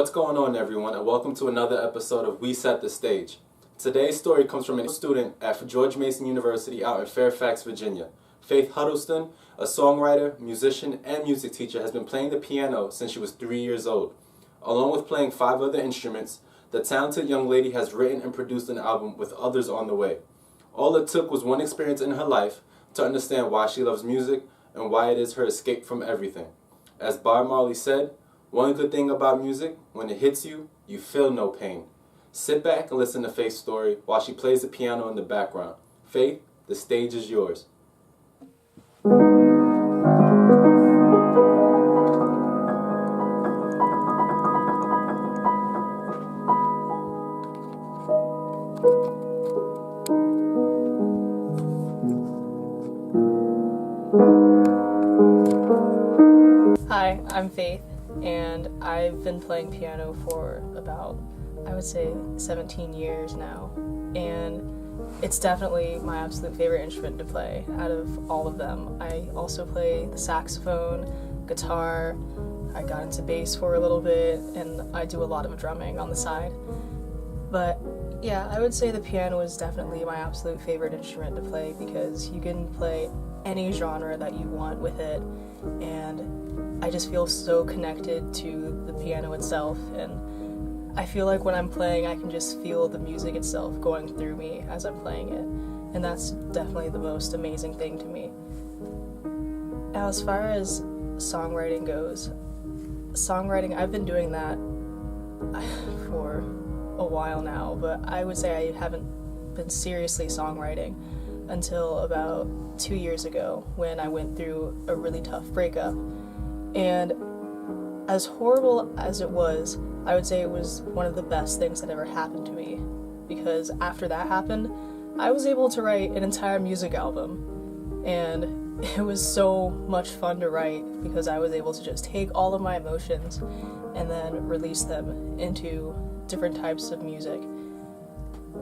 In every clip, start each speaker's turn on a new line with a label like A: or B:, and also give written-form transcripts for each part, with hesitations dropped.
A: What's going on, everyone, and welcome to another episode of We Set the Stage. Today's story comes from a student at George Mason University out in Fairfax, Virginia. Faith Huddleston, a songwriter, musician, and music teacher, has been playing the piano since she was 3 years old. Along with playing 5 other instruments, the talented young lady has written and produced an album with others on the way. All it took was one experience in her life to understand why she loves music and why it is her escape from everything. As Bob Marley said, "One good thing about music, when it hits you, you feel no pain." Sit back and listen to Faith's story while she plays the piano in the background. Faith, the stage is yours.
B: Hi, I'm Faith, and I've been playing piano for about, I would say, 17 years now, and it's definitely my absolute favorite instrument to play out of all of them. I also play the saxophone, guitar, I got into bass for a little bit, and I do a lot of drumming on the side. But yeah, I would say the piano is definitely my absolute favorite instrument to play because you can play any genre that you want with it, and I just feel so connected to the piano itself, and I feel like when I'm playing I can just feel the music itself going through me as I'm playing it, and that's definitely the most amazing thing to me. Now, as far as songwriting goes, I've been doing that for a while now, but I would say I haven't been seriously songwriting until about 2 years ago when I went through a really tough breakup. And as horrible as it was, I would say it was one of the best things that ever happened to me, because after that happened, I was able to write an entire music album, and it was so much fun to write because I was able to just take all of my emotions and then release them into different types of music.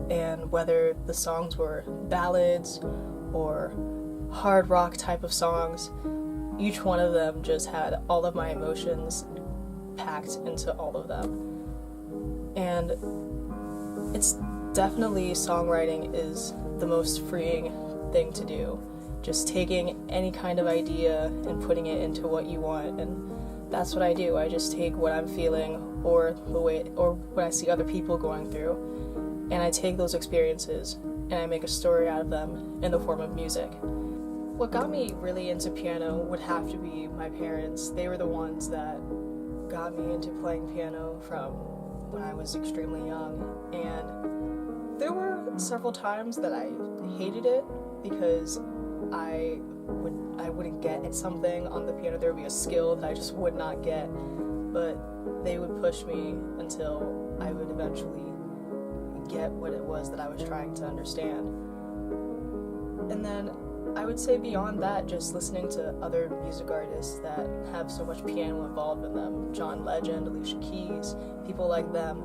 B: And whether the songs were ballads or hard rock type of songs, each one of them just had all of my emotions packed into all of them. And it's definitely, songwriting is the most freeing thing to do. Just taking any kind of idea and putting it into what you want, and that's what I do. I just take what I'm feeling or what I see other people going through, and I take those experiences and I make a story out of them in the form of music. What got me really into piano would have to be my parents. They were the ones that got me into playing piano from when I was extremely young, and there were several times that I hated it because I wouldn't get at something on the piano. There would be a skill that I just would not get, but they would push me until I would eventually get what it was that I was trying to understand. And then I would say beyond that, just listening to other music artists that have so much piano involved in them, John Legend, Alicia Keys, people like them,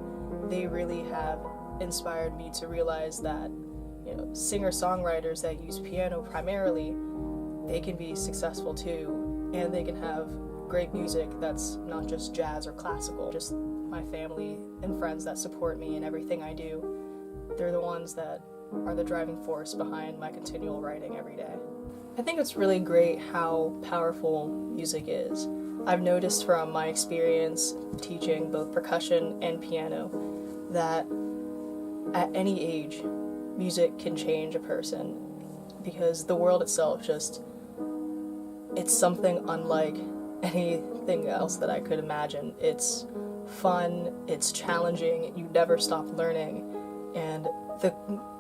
B: they really have inspired me to realize that, singer-songwriters that use piano primarily, they can be successful too, and they can have great music that's not just jazz or classical. Just my family and friends that support me in everything I do, they're the ones that are the driving force behind my continual writing every day. I think it's really great how powerful music is. I've noticed from my experience teaching both percussion and piano that at any age, music can change a person, because the world itself it's something unlike anything else that I could imagine. It's fun, it's challenging, you never stop learning, and the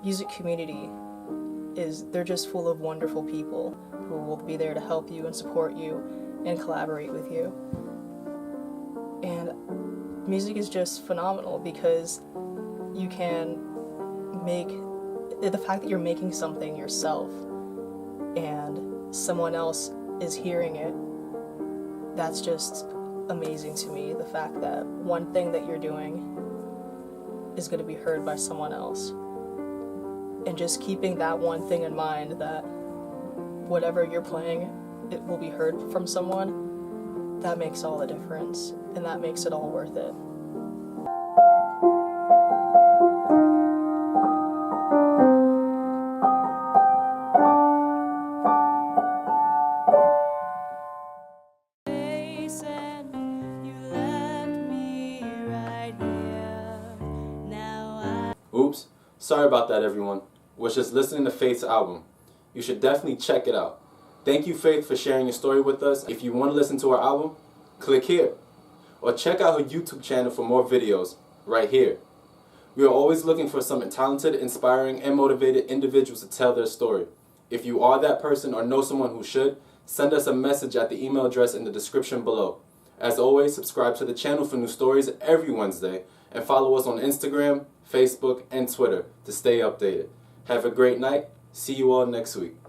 B: music community they're just full of wonderful people who will be there to help you and support you and collaborate with you. And music is just phenomenal because you can the fact that you're making something yourself and someone else is hearing it, that's just amazing to me. The fact that one thing that you're doing is going to be heard by someone else. And just keeping that one thing in mind, that whatever you're playing, it will be heard from someone, that makes all the difference, and that makes it all worth it.
A: Oops, sorry about that everyone. Was just listening to Faith's album. You should definitely check it out. Thank you, Faith, for sharing your story with us. If you want to listen to her album, click here. Or check out her YouTube channel for more videos, right here. We are always looking for some talented, inspiring, and motivated individuals to tell their story. If you are that person or know someone who should, send us a message at the email address in the description below. As always, subscribe to the channel for new stories every Wednesday, and follow us on Instagram, Facebook, and Twitter to stay updated. Have a great night. See you all next week.